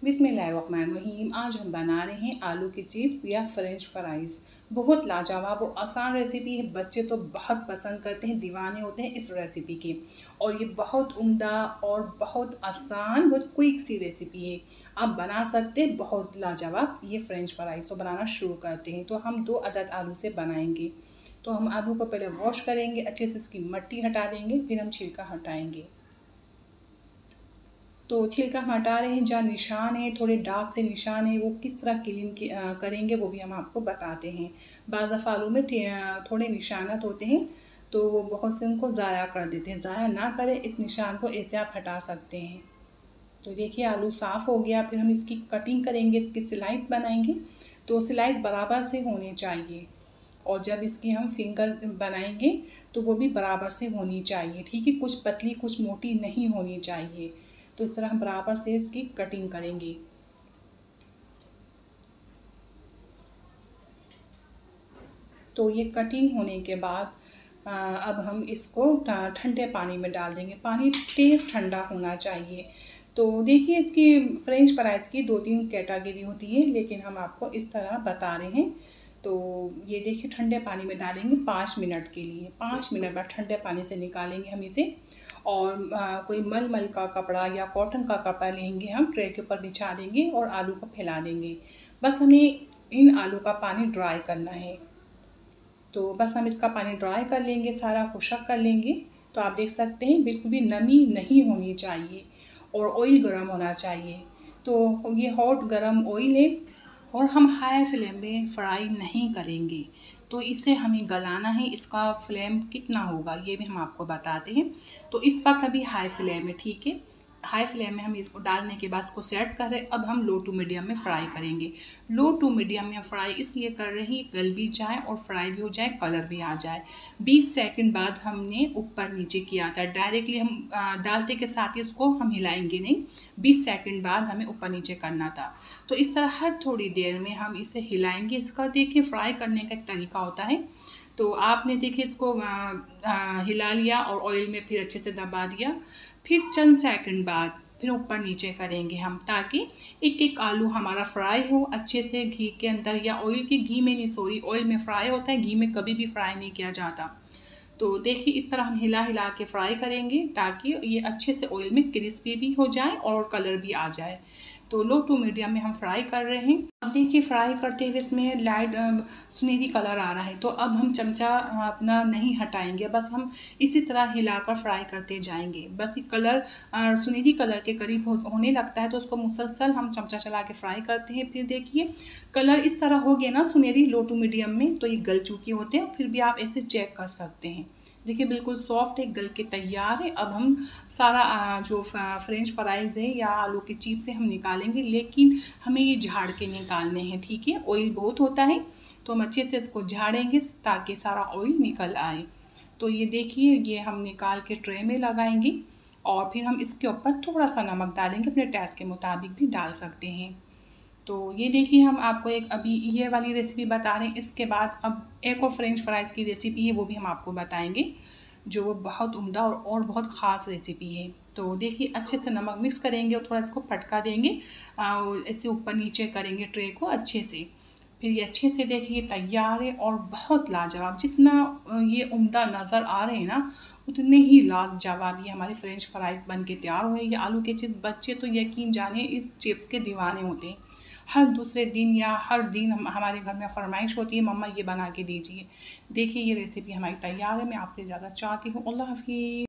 बिस्मिल्लाहिर्रहमानिर्रहीम। आज हम बना रहे हैं आलू के चिप्स या फ्रेंच फ्राइज़। बहुत लाजवाब और आसान रेसिपी है। बच्चे तो बहुत पसंद करते हैं, दीवाने होते हैं इस रेसिपी के। और ये बहुत उम्दा और बहुत आसान, बहुत क्विक सी रेसिपी है। आप बना सकते हैं, बहुत लाजवाब ये फ्रेंच फ्राइज़। तो बनाना शुरू करते हैं। तो हम 2 अदद आलू से बनाएंगे। तो हम आलू को पहले वॉश करेंगे, अच्छे से इसकी मट्टी हटा देंगे, फिर हम छिलका हटाएंगे। तो छिलका हम हटा रहे हैं, जहाँ निशान है, थोड़े डार्क से निशान है, वो किस तरह क्लीन करेंगे वो भी हम आपको बताते हैं। बाज़ दफ़ा आलू में थोड़े निशानात होते हैं, तो वो बहुत से उनको ज़ाया कर देते हैं। ज़ाया ना करें, इस निशान को ऐसे आप हटा सकते हैं। तो देखिए आलू साफ़ हो गया। फिर हम इसकी कटिंग करेंगे, इसकी स्लाइस बनाएंगे। तो स्लाइस बराबर से होने चाहिए, और जब इसकी हम फिंगर बनाएंगे तो वो भी बराबर से होनी चाहिए, ठीक है। कुछ पतली कुछ मोटी नहीं होनी चाहिए। तो इस तरह हम बराबर से इसकी कटिंग करेंगे। तो ये कटिंग होने के बाद अब हम इसको ठंडे पानी में डाल देंगे। पानी तेज़ ठंडा होना चाहिए। तो देखिए इसकी फ्रेंच फ्राइज़ की 2-3 कैटेगरी होती है, लेकिन हम आपको इस तरह बता रहे हैं। तो ये देखिए ठंडे पानी में डालेंगे 5 मिनट के लिए। 5 मिनट बाद ठंडे पानी से निकालेंगे हम इसे, और कोई मलमल का कपड़ा या कॉटन का कपड़ा लेंगे, हम ट्रे के ऊपर बिछा देंगे और आलू को फैला देंगे। बस हमें इन आलू का पानी ड्राई करना है। तो बस हम इसका पानी ड्राई कर लेंगे, सारा खुशक कर लेंगे। तो आप देख सकते हैं बिल्कुल भी नमी नहीं होनी चाहिए, और ऑयल गर्म होना चाहिए। तो ये हॉट गर्म ऑयल है, और हम हाई फ्लेम में फ्राई नहीं करेंगे। तो इसे हमें गलाना है। इसका फ्लेम कितना होगा ये भी हम आपको बताते हैं। तो इस वक्त अभी हाई फ्लेम है, ठीक है। हाई फ्लेम में हम इसको डालने के बाद इसको सेट कर रहे हैं। अब हम लो टू मीडियम में फ्राई करेंगे। लो टू मीडियम में फ्राई इसलिए कर रहे हैं, गल भी जाए और फ्राई भी हो जाए, कलर भी आ जाए। 20 सेकंड बाद हमने ऊपर नीचे किया था। डायरेक्टली हम डालते के साथ ही इसको हम हिलाएंगे नहीं, 20 सेकंड बाद हमें ऊपर नीचे करना था। तो इस तरह हर थोड़ी देर में हम इसे हिलाएंगे। इसका देखिए फ्राई करने का एक तरीका होता है। तो आपने देखिए इसको हिला लिया और ऑयल में फिर अच्छे से दबा दिया। फिर चंद सेकंड बाद फिर ऊपर नीचे करेंगे हम, ताकि एक एक आलू हमारा फ्राई हो अच्छे से घी के अंदर, या ऑयल के घी में नहीं, सॉरी ऑयल में फ्राई होता है, घी में कभी भी फ्राई नहीं किया जाता। तो देखिए इस तरह हम हिला हिला के फ्राई करेंगे, ताकि ये अच्छे से ऑयल में क्रिस्पी भी हो जाए और कलर भी आ जाए। तो लो टू मीडियम में हम फ्राई कर रहे हैं। अब देखिए फ्राई करते हुए इसमें लाइट सुनहरी कलर आ रहा है। तो अब हम चमचा अपना नहीं हटाएंगे, बस हम इसी तरह हिलाकर फ्राई करते जाएंगे। बस ये कलर सुनहरी कलर के करीब होने लगता है, तो उसको मुसलसल हम चमचा चला के फ्राई करते हैं। फिर देखिए कलर इस तरह हो गया ना सुनहरी, लो टू मीडियम में, तो ये गल चुके होते हैं। फिर भी आप ऐसे चेक कर सकते हैं। देखिए बिल्कुल सॉफ्ट है, गल के तैयार है। अब हम सारा जो फ्रेंच फ्राइज़ है या आलू के चिप्स से हम निकालेंगे, लेकिन हमें ये झाड़ के निकालने हैं, ठीक है। ऑयल बहुत होता है, तो हम अच्छे से इसको झाड़ेंगे ताकि सारा ऑयल निकल आए। तो ये देखिए ये हम निकाल के ट्रे में लगाएंगे, और फिर हम इसके ऊपर थोड़ा सा नमक डालेंगे, अपने टेस्ट के मुताबिक भी डाल सकते हैं। तो ये देखिए हम आपको एक अभी ये वाली रेसिपी बता रहे हैं। इसके बाद अब एक और फ्रेंच फ्राइज़ की रेसिपी है, वो भी हम आपको बताएंगे, जो बहुत उम्दा और बहुत ख़ास रेसिपी है। तो देखिए अच्छे से नमक मिक्स करेंगे और थोड़ा इसको फटका देंगे, ऐसे ऊपर नीचे करेंगे ट्रे को अच्छे से। फिर ये अच्छे से देखिए तैयार है, और बहुत लाजवाब, जितना ये उम्दा नज़र आ रहे हैं ना, उतने ही लाजवाब ये हमारे फ्रेंच फ्राइज़ बन के तैयार हुए। ये आलू के चिप्स, बच्चे तो यकीन जाने इस चिप्स के दीवाने होते हैं। हर दूसरे दिन या हर दिन हमारे घर में फरमाइश होती है, मम्मा ये बना के दीजिए। देखिए ये रेसिपी हमारी तैयार है। मैं आपसे ज़्यादा चाहती हूँ। अल्लाह हाफ़िज़।